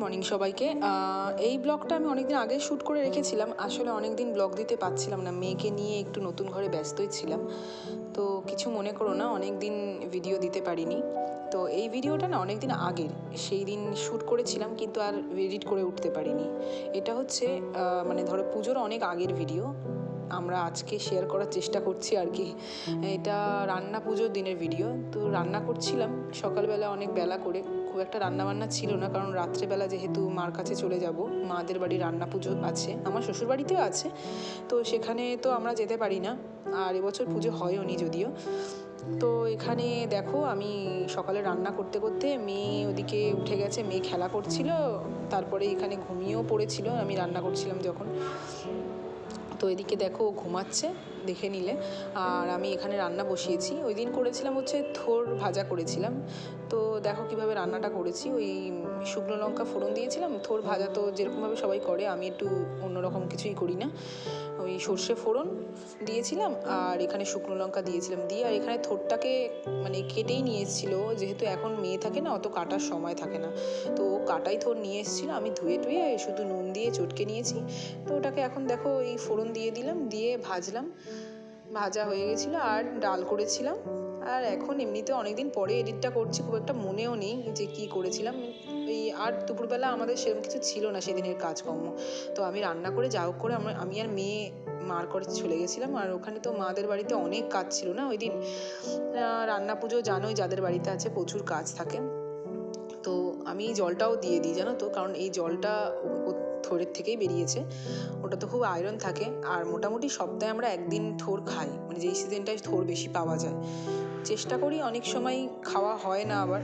Morning সবাইকে। এই ব্লগটা আমি অনেকদিন আগে শ্যুট করে রেখেছিলাম। আসলে অনেকদিন ব্লগ দিতে পারছিলাম না, মেয়েকে নিয়ে একটু নতুন ঘরে ব্যস্তই ছিলাম। তো কিছু মনে করো না, অনেক দিন ভিডিও দিতে পারিনি। তো এই ভিডিওটা না অনেক দিন আগের, সেই দিন শ্যুট করেছিলাম কিন্তু আর এডিট করে উঠতে পারিনি। এটা হচ্ছে মানে ধরো পুজোর অনেক আগের ভিডিও, আমরা আজকে শেয়ার করার চেষ্টা করছি আর কি। এটা রান্না পুজোর দিনের ভিডিও। তো রান্না করছিলাম সকালবেলা অনেক বেলা করে, খুব একটা রান্নাবান্না ছিল না, কারণ রাত্রেবেলা যেহেতু মার কাছে চলে যাব, মাদের বাড়ি রান্না পুজো আছে, আমার শ্বশুর বাড়িতেও আছে, তো সেখানে তো আমরা যেতে পারি না। আর এবছর পুজো হয়ও নি যদিও। তো এখানে দেখো আমি সকালে রান্না করতে করতে মেয়ে ওদিকে উঠে গেছে, মেয়ে খেলা করছিল, তারপরে এখানে ঘুমিয়েও পড়েছিল আমি রান্না করছিলাম যখন। তো এদিকে দেখো ঘুমাচ্ছে, দেখে নিলে। আর আমি এখানে রান্না বসিয়েছি। ওই দিন করেছিলাম হচ্ছে থোর ভাজা করেছিলাম। তো দেখো কিভাবে রান্নাটা করেছি। ওই শুকনো লঙ্কা ফোড়ন দিয়েছিলাম। থোর ভাজা তো যেরকমভাবে সবাই করে, আমি একটু অন্যরকম কিছুই করি না। ওই সর্ষে ফোড়ন দিয়েছিলাম আর এখানে শুকনো লঙ্কা দিয়েছিলাম, দিয়ে আর এখানে থোরটাকে মানে কেটেই নিয়ে এসেছিলো, যেহেতু এখন মেয়ে থাকে না, অত কাটার সময় থাকে না, তো ও কাটাই থোর নিয়ে এসেছিলো। আমি ধুয়ে টুয়ে শুধু নুন দিয়ে চটকে নিয়েছি। তো ওটাকে এখন দেখো এই ফোড়ন দিয়ে দিলাম, দিয়ে ভাজলাম। ভাজা হয়ে গেছিলো আর ডাল করেছিলাম। আর এখন এমনিতে অনেকদিন পরে এডিটটা করছি, খুব একটা মনেও নেই যে কি করেছিলাম। এই আর দুপুরবেলা আমাদের সেরকম কিছু ছিল না সেদিনের কাজকর্ম। তো আমি রান্না করে যা হোক করে আমি আর মেয়ে মার করে চলে গেছিলাম। আর ওখানে তো মাদের বাড়িতে অনেক কাজ ছিল না ওই দিন। রান্না পুজো জানোই, যাদের বাড়িতে আছে প্রচুর কাজ থাকে। তো আমি এই জলটাও দিয়ে দিই জানো তো, কারণ এই জলটা থোরের থেকেই বেরিয়েছে। ওটা তো খুব আয়রন থাকে। আর মোটামুটি সপ্তাহে আমরা একদিন থোর খাই, মানে যেই সিজনটায় থোর বেশি পাওয়া যায়। চেষ্টা করি, অনেক সময় খাওয়া হয় না, আবার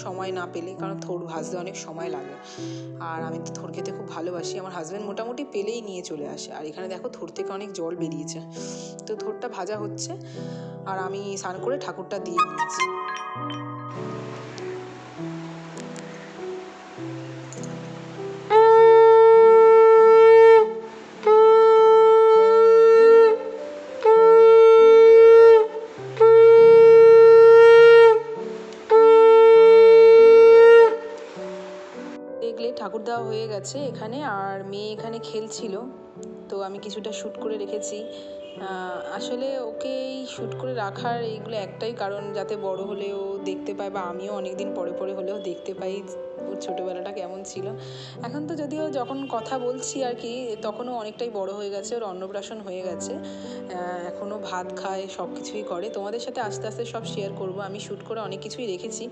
সময় না পেলে, কারণ থোর ভাজতে অনেক সময় লাগে। আর আমি তো থোর খেতে খুব ভালোবাসি। আমার হাজব্যান্ড মোটামুটি পেলেই নিয়ে চলে আসে। আর এখানে দেখো থোর থেকে অনেক জল বেরিয়েছে। তো থোরটা ভাজা হচ্ছে আর আমি স্নান করে ঠাকুরটা দিয়ে নিয়েছি। দেখলে ঠাকুর দেওয়া হয়ে গেছে এখানে, আর মেয়ে এখানে খেলছিল। তো আমি কিছুটা শ্যুট করে রেখেছি। আসলে ওকে এই শ্যুট করে রাখার এইগুলো একটাই কারণ, যাতে বড় হলেও দেখতে পায়, বা আমিও অনেক দিন পরে পরে হলেও দেখতে পাই ওর ছোটোবেলাটা কেমন ছিল। এখন তো যদিও যখন কথা বলছি আর কি, তখনও অনেকটাই বড় হয়ে গেছে, ওর অন্নপ্রাশন হয়ে গেছে। এখনও ভাত খায়, সব কিছুই করে। তোমাদের সাথে আস্তে আস্তে সব শেয়ার করব। আমি শ্যুট করে অনেক কিছুই রেখেছি,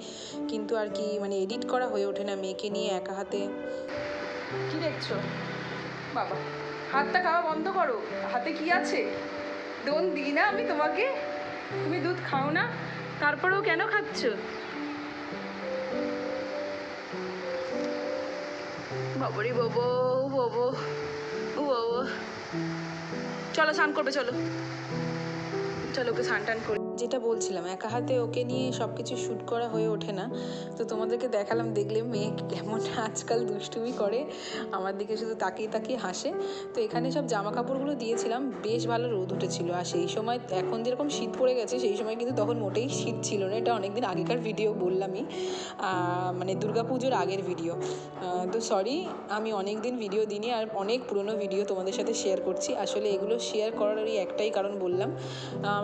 কিন্তু আর কি মানে এডিট করা হয়ে ওঠে না মেয়েকে নিয়ে একা হাতে। কি দেখছো বাবা? হাতটা খাওয়া বন্ধ করো। হাতে কি আছে? দোন দিই না আমি তোমাকে? তুমি দুধ খাও না, তারপরেও কেন খাচ্ছ? বাবারি বাবা, ও বাবা, ও বাবা। চলো স্নান করবে, চলো চলো ওকে স্নান টান করে। যেটা বলছিলাম, একা হাতে ওকে নিয়ে সব কিছু শ্যুট করা হয়ে ওঠে না। তো তোমাদেরকে দেখালাম, দেখলে মেয়ে কেমন আজকাল দুষ্টুমি করে, আমার দিকে শুধু তাকিয়ে তাকিয়ে হাসে। তো এখানে সব জামা কাপড়গুলো দিয়েছিলাম, বেশ ভালো রোদ উঠেছিল। আর সেই সময় এখন যেরকম শীত পড়ে গেছে, সেই সময় কিন্তু তখন মোটেই শীত ছিল না। এটা অনেকদিন আগেকার ভিডিও বললামই, মানে দুর্গাপুজোর আগের ভিডিও। তো সরি, আমি অনেক দিন ভিডিও দিইনি, আর অনেক পুরনো ভিডিও তোমাদের সাথে শেয়ার করছি। আসলে এগুলো শেয়ার করারই একটাই কারণ বললাম,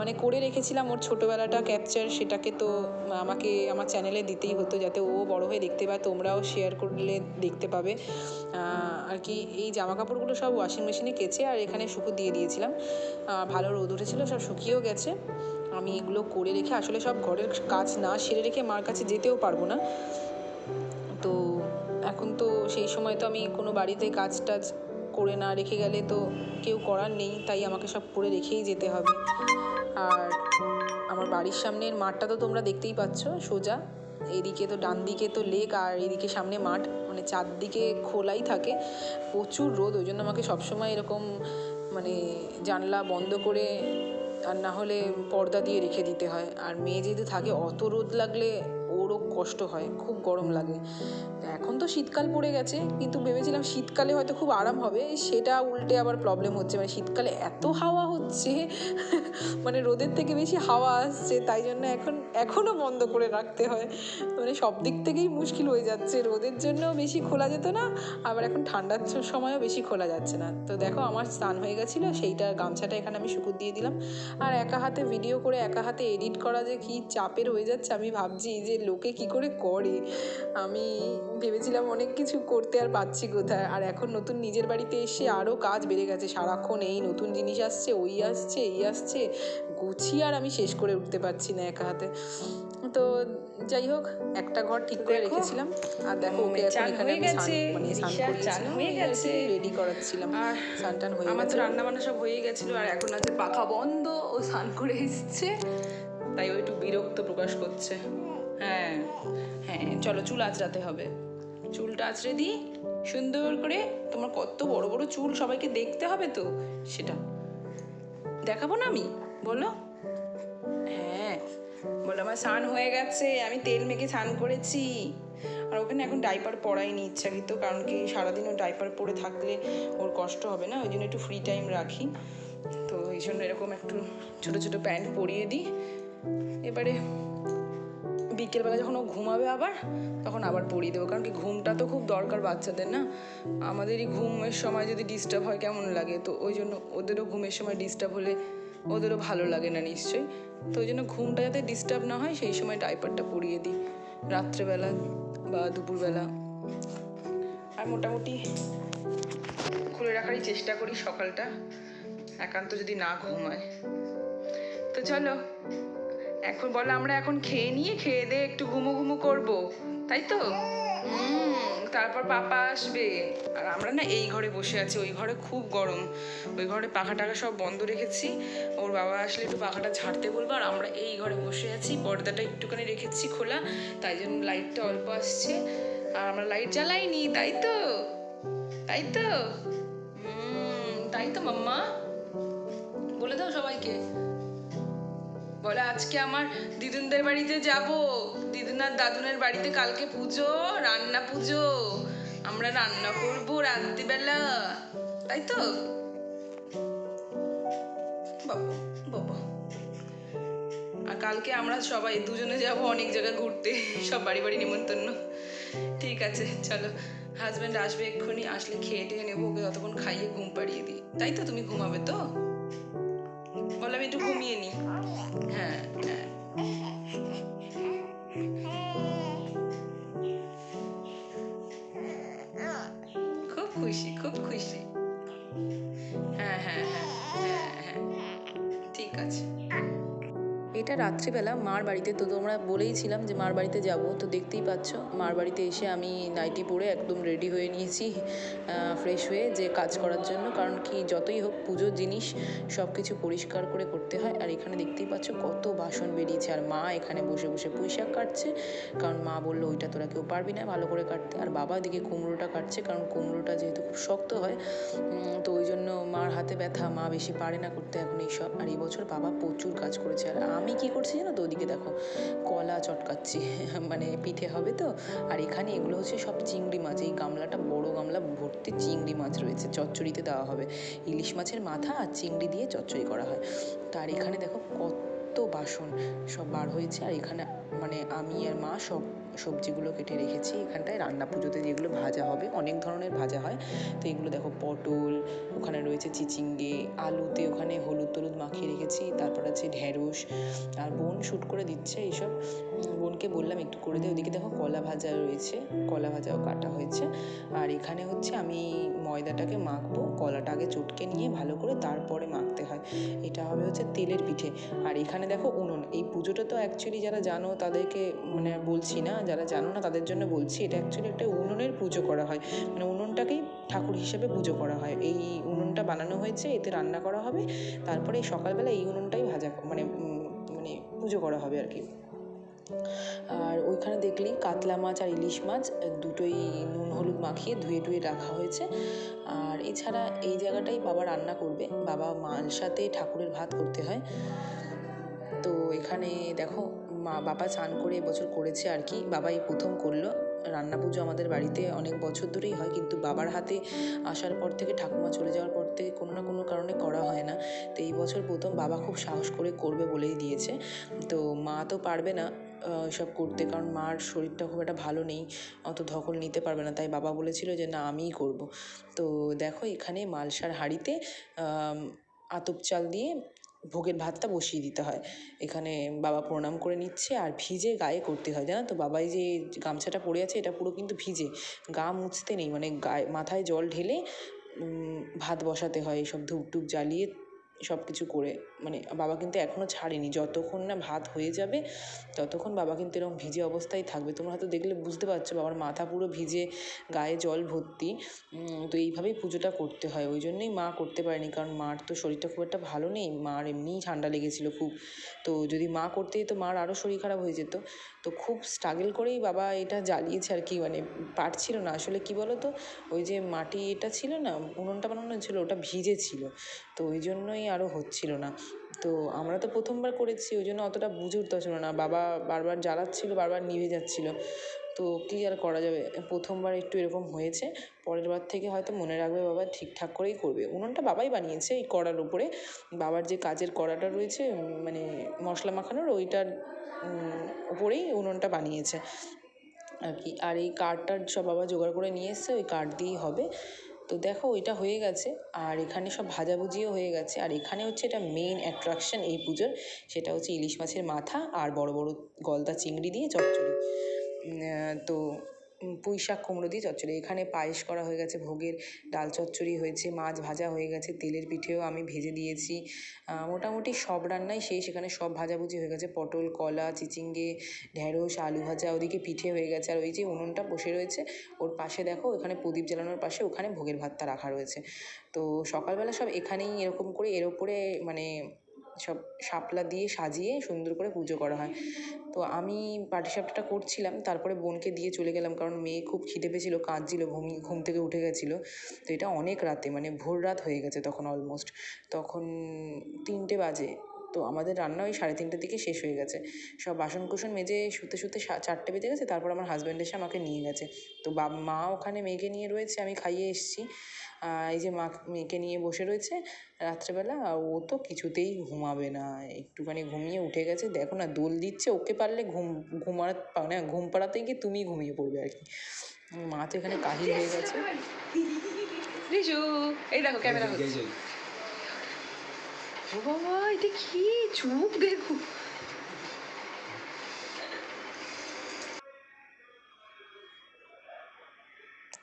মানে করে রেখেছিলাম ওর ছোটোবেলাটা ক্যাপচার, সেটাকে তো আমাকে আমার চ্যানেলে দিতেই হতো, যাতে ও বড়ো হয়ে দেখতে পায়, তোমরাও শেয়ার করলে দেখতে পাবে আর কি। এই জামা কাপড়গুলো সব ওয়াশিং মেশিনে কেচে আর এখানে শুকো দিয়ে দিয়েছিলাম। ভালো রোদ উঠেছিলো, সব শুকিয়েও গেছে। আমি এগুলো করে রেখে, আসলে সব ঘরের কাজ না সেরে রেখে মার কাছে যেতেও পারবো না। তো এখন তো সেই সময় তো আমি কোনো বাড়িতে কাজ টাজ করে না রেখে গেলে তো কেউ করার নেই, তাই আমাকে সব করে রেখেই যেতে হবে। আর আমার বাড়ির সামনের মাঠটা তো তোমরা দেখতেই পাচ্ছ, সোজা এদিকে তো ডান দিকে তো লেক, আর এদিকে সামনে মাঠ, মানে চারদিকে খোলাই থাকে। প্রচুর রোদ, ওই জন্য আমাকে সবসময় এরকম মানে জানলা বন্ধ করে, আর না হলে পর্দা দিয়ে রেখে দিতে হয়। আর মেয়ে যেহেতু থাকে, অত রোদ লাগলে ওর পুরো কষ্ট হয়, খুব গরম লাগে। এখন তো শীতকাল পড়ে গেছে, কিন্তু ভেবেছিলাম শীতকালে হয়তো খুব আরাম হবে, সেটা উল্টে আবার প্রবলেম হচ্ছে। মানে শীতকালে এত হাওয়া হচ্ছে মানে রোদের থেকে বেশি হাওয়া আসছে, তাই জন্য এখনও বন্ধ করে রাখতে হয়। মানে সব দিক থেকেই মুশকিল হয়ে যাচ্ছে, রোদের জন্য বেশি খোলা যেত না, আবার এখন ঠান্ডার সময়ও বেশি খোলা যাচ্ছে না। তো দেখো আমার স্নান হয়ে গেছিলো, সেইটা গামছাটা এখানে আমি শুকুর দিয়ে দিলাম। আর একা হাতে ভিডিও করে একা হাতে এডিট করা যে কী চাপের হয়ে যাচ্ছে, আমি ভাবছি যে লোকে কি করে করে। আমি ভেবেছিলাম অনেক কিছু করতে, আর পাচ্ছি কোথায়। আর এখন নতুন নিজের বাড়িতে এসে আরও কাজ বেড়ে গেছে, সারাক্ষণ এই নতুন জিনিস আসছে, ওই আসছে, এই আসছে, গুছিয়ে আর আমি শেষ করে উঠতে পারছি না একা হাতে। তো যাই হোক, একটা ঘর ঠিক করে রেখেছিলাম। আর দেখো ওকে এখন এখানে আমি স্নান হয়ে গেছে, রেডি করাচ্ছিলাম। আর স্নান হয়ে আমার তো রান্না বান্না সব হয়ে গেছিলো, আর এখন আছে পাখা বন্ধ, ও স্নান করে এসছে, তাই ও একটু বিরক্ত প্রকাশ করছে। হ্যাঁ হ্যাঁ, চলো চুল আঁচড়াতে হবে, চুলটা আঁচড়ে দিই সুন্দর করে। তোমার কত বড় বড় চুল, সবাইকে দেখতে হবে তো, সেটা দেখাবো না আমি, বলো? হ্যাঁ বলো, আমার স্নান হয়ে গেছে, আমি তেল মেখে স্নান করেছি। আর ওখানে এখন ডাইপার পরাইনি ইচ্ছাকৃত, কারণ কি সারাদিন ও ডাইপার পরে থাকলে ওর কষ্ট হবে না, ওই জন্য একটু ফ্রি টাইম রাখি। তো এই জন্য এরকম একটু ছোটো ছোটো প্যান্ট পরিয়ে দিই। এবারে বিকেলবেলা যখন ও ঘুমাবে আবার, তখন আবার পরিয়ে দেবো, কারণ কি ঘুমটা তো খুব দরকার বাচ্চাদের না। আমাদেরই ঘুমের সময় যদি ডিস্টার্ব হয় কেমন লাগে, তো ওই জন্য ওদেরও ঘুমের সময় ডিস্টার্ব হলে ওদেরও ভালো লাগে না নিশ্চয়ই। তো ওই জন্য ঘুমটা যাতে ডিস্টার্ব না হয়, সেই সময় ডাইপারটা পরিয়ে দিই রাত্রেবেলা বা দুপুরবেলা। আর মোটামুটি খুলে রাখারই চেষ্টা করি সকালটা, একান্ত যদি না ঘুমায়। তো চলো এখন বলো, আমরা এখন খেয়ে দিয়ে একটু ঘুমো করবো, তাই তো? তারপর পাপা আসবে। আর আমরা না এই ঘরে বসে আছি, ওই ঘরে খুব গরম, ওই ঘরে পাখা টাখা সব বন্ধ রেখেছি। ওর বাবা আসলে একটু পাখাটা ঝাড়তে বলবো। আর আমরা এই ঘরে বসে আছি, পর্দাটা একটুখানি রেখেছি খোলা, তাই জন্য লাইটটা অল্প আসছে। আর আমরা লাইট জ্বালাইনি, তাই তো? তাই তো তাই তো মাম্মা, বলে দাও সবাইকে। বলে আজকে আমার দিদুনদের বাড়িতে যাব, দিদুন আর দাদুনের বাড়িতে কালকে পুজো, রান্না পুজো, আমরা রান্না করবো রাত্রিবেলা, তাই তো? বাবা বাবা। আর কালকে আমরা সবাই দুজনে যাব অনেক জায়গায় ঘুরতে, সব বাড়ি বাড়ি নিমন্ত্রণ। ঠিক আছে চলো, হাজব্যান্ড আসবে এক্ষুনি, আসলে খেয়ে টেয়ে নেবো, ওকে ততক্ষণ খাইয়ে ঘুম পাড়িয়ে দিই, তাই তো? তুমি ঘুমাবে তো? বলে আমি একটু ঘুমিয়ে নিই। হ্যাঁ হ্যাঁ, খুব খুশি খুব খুশি। হ্যাঁ হ্যাঁ হ্যাঁ হ্যাঁ হ্যাঁ, ঠিক আছে। এটা রাত্রিবেলা মার বাড়িতে, তো তোমরা বলেইছিলাম যে মার বাড়িতে যাব, তো দেখতেই পাচ্ছ মার বাড়িতে এসে আমি নাইটি পরে একদম রেডি হয়ে নিয়েছি, ফ্রেশ হয়ে যে কাজ করার জন্য। কারণ কি যতই হোক পুজোর জিনিস সব কিছু পরিষ্কার করে করতে হয়। আর এখানে দেখতেই পাচ্ছ কত বাসন বেরিয়েছে, আর মা এখানে বসে বসে পুঁইশাক কাটছে, কারণ মা বললো ওইটা তোরা কেউ পারবি না ভালো করে কাটতে। আর বাবা এদিকে কুমড়োটা কাটছে, কারণ কুমড়োটা যেহেতু খুব শক্ত হয়, তো ওই জন্য মার হাতে ব্যথা, মা বেশি পারে না করতে এখন এইসব। আর এই বছর বাবা প্রচুর কাজ করেছে। আর আমি কি করছি জানো তো, ওদিকে দেখো কলা চটকাচ্ছি মানে পিঠে হবে তো। আর এখানে এগুলো হচ্ছে সব চিংড়ি মাছ, এই গামলাটা বড় গামলা ভর্তি চিংড়ি মাছ রয়েছে, চচ্চড়িতে দেওয়া হবে। ইলিশ মাছের মাথা আর চিংড়ি দিয়ে চচ্চড়ি করা হয়। তার এখানে দেখো কত বাসন সব বার হয়েছে। আর এখানে মানে আমি আর মা সব সবজিগুলো কেটে রেখেছি এখানটায়, রান্না পুজোতে যেগুলো ভাজা হবে, অনেক ধরনের ভাজা হয়। তো এগুলো দেখো পটল, ওখানে রয়েছে চিচিঙ্গে, আলুতে ওখানে হলুদ টলুদ মাখিয়ে রেখেছি, তারপর আছে ঢ্যাঁড়স। আর বোন শ্যুট করে দিচ্ছে এইসব, বোনকে বললাম একটু করে দে। ওদিকে দেখো কলা ভাজা রয়েছে, কলা ভাজাও কাটা হয়েছে। আর এখানে হচ্ছে আমি ময়দাটাকে মাখবো, কলাটা আগে চটকে নিয়ে ভালো করে তারপরে মাখতে হয়, এটা হবে হচ্ছে তেলের পিঠে। আর এখানে দেখো উনুন, এই পুজোটা তো অ্যাকচুয়ালি যারা জানো তাদেরকে মানে বলছি না, যারা জানো না তাদের জন্য বলছি, এটা অ্যাকচুয়ালি একটা উনুনের পুজো করা হয়, মানে উনুনটাকেই ঠাকুর হিসেবে পুজো করা হয়। এই উনুনটা বানানো হয়েছে, এতে রান্না করা হবে, তারপরে এই সকালবেলা এই উনুনটাই ভাজা মানে মানে পুজো করা হবে আর কি। আর ওইখানে দেখলি কাতলা মাছ আর ইলিশ মাছ দুটোই নুন হলুদ মাখিয়ে ধুয়ে ধুয়ে রাখা হয়েছে। আর এছাড়া এই জায়গাটাই বাবা রান্না করবে, বাবা মালসাতে ঠাকুরের ভাত করতে হয়। তো এখানে দেখো বাবা চান করে এবছর করেছে আর কি, বাবা এই প্রথম করলো। রান্না পুজো আমাদের বাড়িতে অনেক বছর ধরেই হয়, কিন্তু বাবার হাতে আসার পর থেকে, ঠাকুমা চলে যাওয়ার পর থেকে কোনো না কোনো কারণে করা হয় না। তো এই বছর প্রথম বাবা খুব সাহস করে করবে বলেই দিয়েছে। তো মা তো পারবে না সব করতে, কারণ মার শরীরটা খুব একটা ভালো নেই, অত ধকল নিতে পারবে না, তাই বাবা বলেছিল যে না আমিই করব। তো দেখো এখানে মালসার হাঁড়িতে আতপ চাল দিয়ে ভোগের ভাতটা বসিয়ে দিতে হয়। এখানে বাবা প্রণাম করে নিচ্ছে, আর ভিজে গায়ে করতে হয়, জানো তো? বাবাই যে গামছাটা পরে আছে এটা পুরো কিন্তু ভিজে, গা মুছতে নেই, মানে গায়ে মাথায় জল ঢেলে ভাত বসাতে হয়, এইসব ধূপ টুপ জ্বালিয়ে সব কিছু করে। মানে বাবা কিন্তু এখনও ছাড়েনি, যতক্ষণ না ভাত হয়ে যাবে ততক্ষণ বাবা কিন্তু এরকম ভিজে অবস্থায় থাকবে। তোমরা হয়তো দেখলে বুঝতে পারছো বাবার মাথা পুরো ভিজে, গায়ে জল ভর্তি। তো এইভাবেই পুজোটা করতে হয়, ওই জন্যই মা করতে পারেনি, কারণ মার তো শরীরটা খুব একটা ভালো নেই, মার এমনিই ঠান্ডা লেগেছিলো খুব। তো যদি মা করতে যেত মার আরও শরীর খারাপ হয়ে যেত। তো খুব স্ট্রাগল করেই বাবা এটা জ্বালিয়েছে আর কি, মানে পারছিল না আসলে। কি বলো তো, ওই যে মাটি এটা ছিল না, উনুনটা বানানো ছিল, ওটা ভিজে ছিল, তো ওই জন্যই আরও হচ্ছিল না। তো আমরা তো প্রথমবার করেছি, ওই জন্য অতটা বুঝে উঠতে পারছিল না, বাবা বারবার জ্বালাচ্ছিলো, বারবার নিভে যাচ্ছিলো। তো কী আর করা যাবে, প্রথমবার একটু এরকম হয়েছে, পরের বার থেকে হয়তো মনে রাখবে বাবা, ঠিকঠাক করেই করবে। উনুনটা বাবাই বানিয়েছে, এই কড়ার উপরে বাবার যে কাজের কড়াটা রয়েছে, মানে মশলা মাখানোর, ওইটার উপরেই উনুনটা বানিয়েছে আর কি। আর এই কাঠটার সব বাবা জোগাড় করে নিয়ে এসছে, ওই কাঠ দিয়েই হবে। তো দেখো ওইটা হয়ে গেছে, আর এখানে সব ভাজাভুজিও হয়ে গেছে। আর এখানে হচ্ছে এটা মেইন অ্যাট্রাকশন এই পুজোর, সেটা হচ্ছে ইলিশ মাছের মাথা আর বড় বড় গলদা চিংড়ি দিয়ে চচ্চড়ি। তো পুঁই শাক কুমড়ো দিয়ে চচ্চড়ি। এখানে পায়েস করা হয়ে গেছে, ভোগের ডাল চচ্চড়ি হয়েছে, মাছ ভাজা হয়ে গেছে, তেলের পিঠেও আমি ভেজে দিয়েছি। মোটামুটি সব রান্নাই শেষ, এখানে সব ভাজাভুজি হয়ে গেছে, পটল, কলা, চিচিঙ্গে, ঢ্যাঁড়স, আলু ভাজা, ওদিকে পিঠে হয়ে গেছে। আর ওই যে উনুনটা বসে রয়েছে ওর পাশে দেখো, ওখানে প্রদীপ জ্বালানোর পাশে ওখানে ভোগের ভাতটা রাখা রয়েছে। তো সকালবেলা সব এখানেই এরকম করে এর ওপরে মানে সব শাপলা দিয়ে সাজিয়ে সুন্দর করে পুজো করা হয়। তো আমি পাটিসাপটাটা করছিলাম, তারপরে বোনকে দিয়ে চলে গেলাম, কারণ মেয়ে খুব খিদে পেয়েছিলো, কাঁদছিলো, ঘুম থেকে উঠে গেছিলো। তো এটা অনেক রাতে, মানে ভোর রাত হয়ে গেছে তখন, অলমোস্ট তখন 3টে বাজে। তো আমাদের রান্না ওই 3:30টার দিকে শেষ হয়ে গেছে, সব বাসন কুসন মেজে শুতে শুতে 4টে বেজে গেছে। তারপর আমার হাজব্যান্ড এসে আমাকে নিয়ে গেছে। তো মা ওখানে মেয়েকে নিয়ে রয়েছে, আমি খাইয়ে এসেছি। এই যে মা মেয়েকে নিয়ে বসে রয়েছে রাত্রেবেলা, ও তো কিছুতেই ঘুমাবে না, একটুখানি ঘুমিয়ে উঠে গেছে। দেখো না দোল দিচ্ছে, ওকে পারলে মানে ঘুম পাড়াতে গিয়ে তুমি ঘুমিয়ে পড়বে আর কি। মা তো এখানে কাহিল হয়ে গেছে। রিজু, এই দেখো ক্যামেরা হচ্ছে। ও বাবা, এটা কি চুপ, দেখো।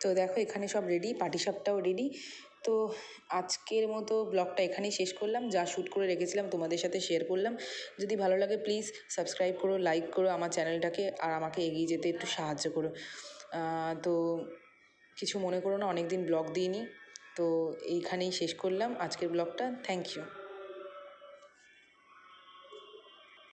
তো দেখো এখানে সব রেডি, পাটিসাপটাও রেডি। তো আজকের মতো ব্লগটা এখানেই শেষ করলাম, যা শ্যুট করে রেখেছিলাম তোমাদের সাথে শেয়ার করলাম। যদি ভালো লাগে প্লিজ সাবস্ক্রাইব করো, লাইক করো আমার চ্যানেলটাকে, আর আমাকে এগিয়ে যেতে একটু সাহায্য করো। তো কিছু মনে করো না, অনেক দিন ব্লগ দিইনি, তো এইখানেই শেষ করলাম আজকের ব্লগটা। Thank you.